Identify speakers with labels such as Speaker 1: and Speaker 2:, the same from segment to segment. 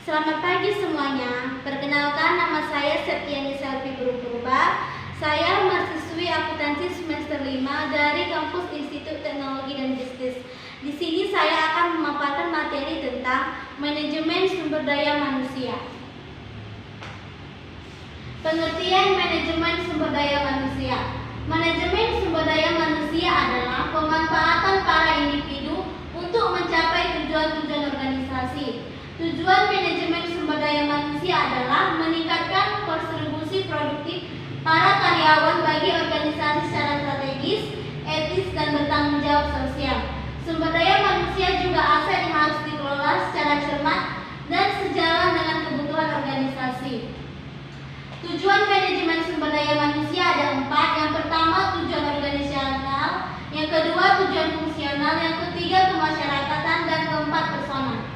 Speaker 1: Selamat pagi semuanya. Perkenalkan, nama saya Septiani Selvi Purba. Saya mahasiswi akuntansi semester 5 dari kampus Institut Teknologi dan Bisnis. Di sini saya akan memaparkan materi tentang manajemen sumber daya manusia. Pengertian manajemen sumber daya manusia. Manajemen sumber daya manusia adalah pemanfaatan para individu untuk mencapai tujuan-tujuan organisasi. Tujuan manajemen sumber daya manusia adalah meningkatkan kontribusi produktif para karyawan bagi organisasi secara strategis, etis, dan bertanggung jawab sosial. Sumber daya manusia juga aset yang harus dikelola secara cermat dan sejalan dengan kebutuhan organisasi. Tujuan manajemen sumber daya manusia ada 4. Yang pertama, tujuan organisasional. Yang kedua, tujuan fungsional. Yang ketiga, kemasyarakatan. Dan keempat, personal.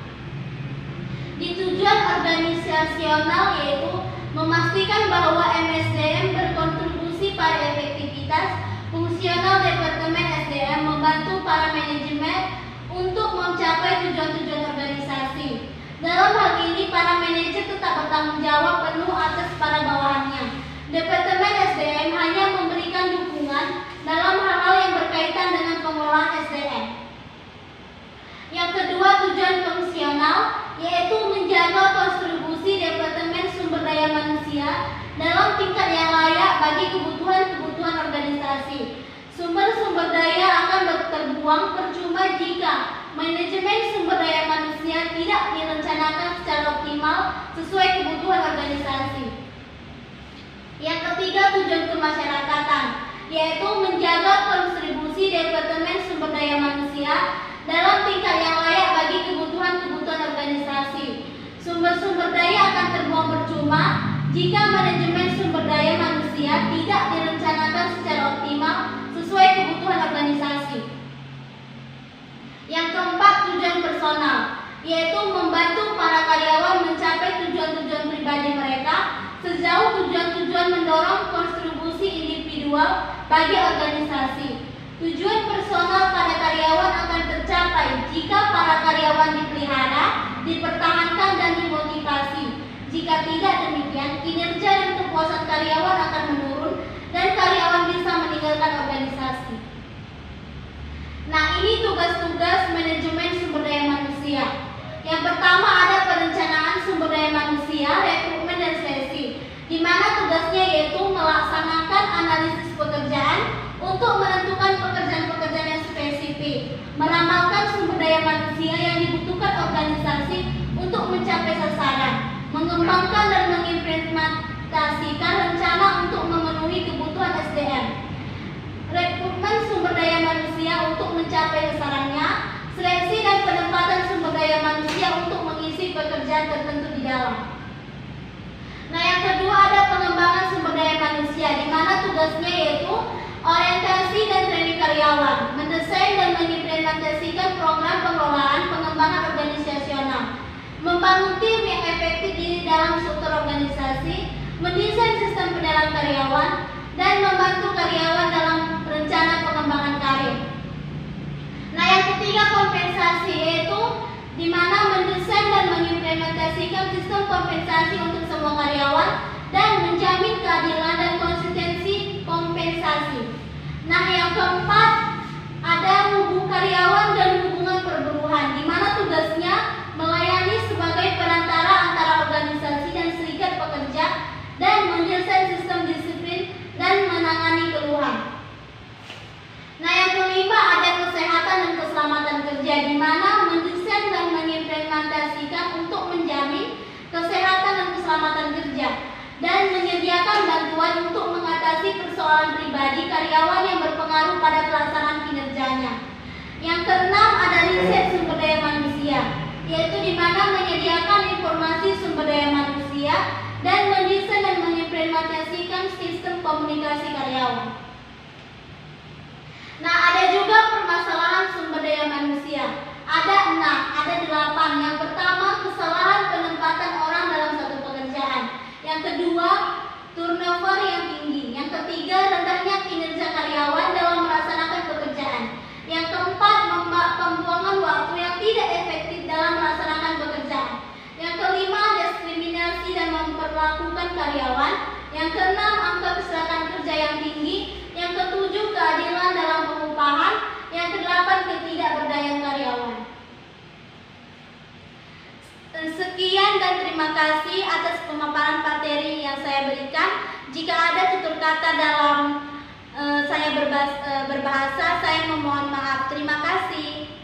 Speaker 1: Di tujuan organisasional yaitu memastikan bahwa MSDM berkontribusi pada efektivitas fungsional Departemen SDM, membantu para manajemen untuk mencapai tujuan-tujuan organisasi. Dalam hal ini, para manajer tetap bertanggung jawab penuh atas para bawahannya. Departemen SDM hanya memberikan dukungan dalam hal-hal yang berkaitan dengan pengelolaan SDM. Yang kedua, tujuan fungsional, yaitu menjaga kontribusi Departemen Sumber Daya Manusia dalam tingkat yang layak bagi kebutuhan-kebutuhan organisasi. Sumber-sumber daya akan terbuang percuma jika manajemen sumber daya manusia tidak direncanakan secara optimal sesuai kebutuhan organisasi. Yang ketiga, tujuan kemasyarakatan, yaitu menjaga kontribusi Departemen Sumber Daya Manusia dalam tingkat yang layak bagi kebutuhan-kebutuhan organisasi. Sumber-sumber daya akan terbuang percuma jika manajemen sumber daya manusia tidak direncanakan secara optimal sesuai kebutuhan organisasi. Yang keempat, tujuan personal, yaitu membantu para karyawan mencapai tujuan-tujuan pribadi mereka sejauh tujuan-tujuan mendorong kontribusi individual bagi organisasi. Tujuan personal pada karyawan akan tercapai jika para karyawan dipelihara, dipertahankan, dan dimotivasi. Jika tidak demikian, kinerja dan kepuasan karyawan akan menurun dan karyawan bisa meninggalkan organisasi. Nah, ini tugas-tugas manajemen sumber daya manusia. Yang pertama ada perencanaan sumber daya manusia, rekrutmen, dan seleksi, di mana tugasnya yaitu melaksanakan analisis pekerjaan untuk menentukan pekerjaan-pekerjaan yang spesifik, meramalkan sumber daya manusia yang dibutuhkan organisasi untuk mencapai sasaran, mengembangkan dan mengimplementasikan rencana untuk memenuhi kebutuhan SDM, rekrutmen sumber daya manusia untuk mencapai sasarannya, seleksi dan penempatan sumber daya manusia untuk mengisi pekerjaan tertentu di dalam. Nah, yang kedua ada pengembangan sumber daya manusia, di mana tugasnya yaitu orientasi dan training karyawan, mendesain dan mengimplementasikan program pengelolaan pengembangan organisasional, membangun tim yang efektif di dalam struktur organisasi, mendesain sistem penilaian karyawan, dan membantu karyawan dalam rencana pengembangan karir. Nah, yang ketiga kompensasi, yaitu di mana mendesain dan mengimplementasikan sistem kompensasi untuk semua karyawan dan menjamin keadilan dan konsistensi kompensasi. Nah, yang keempat ada hubungan karyawan dan hubungan perburuhan, di mana tugasnya melayani sebagai perantara antara organisasi dan serikat pekerja dan mendesain sistem disiplin dan menangani keluhan. Nah, yang kelima ada kesehatan dan keselamatan kerja, di mana mendesain dan mengimplementasikan untuk menjamin kesehatan dan keselamatan kerja dan menyediakan bantuan untuk mengatasi persoalan pribadi karyawan yang berpengaruh pada pelaksanaan kinerjanya. Yang keenam ada riset sumber daya manusia, yaitu di mana menyediakan informasi sumber daya manusia dan mendesain dan mengimplementasikan sistem komunikasi karyawan. Nah, ada juga permasalahan sumber daya manusia. Ada 6, ada 8. Yang pertama, kesalahan penempatan orang dalam satu pekerjaan. Yang kedua, turnover yang tinggi. Yang ketiga, rendahnya kinerja karyawan dalam melaksanakan pekerjaan. Yang keempat, pembuangan waktu yang tidak efektif dalam melaksanakan pekerjaan. Yang kelima, terima kasih atas pemaparan materi yang saya berikan. Jika ada tutur kata dalam saya berbahasa, saya memohon maaf. Terima kasih.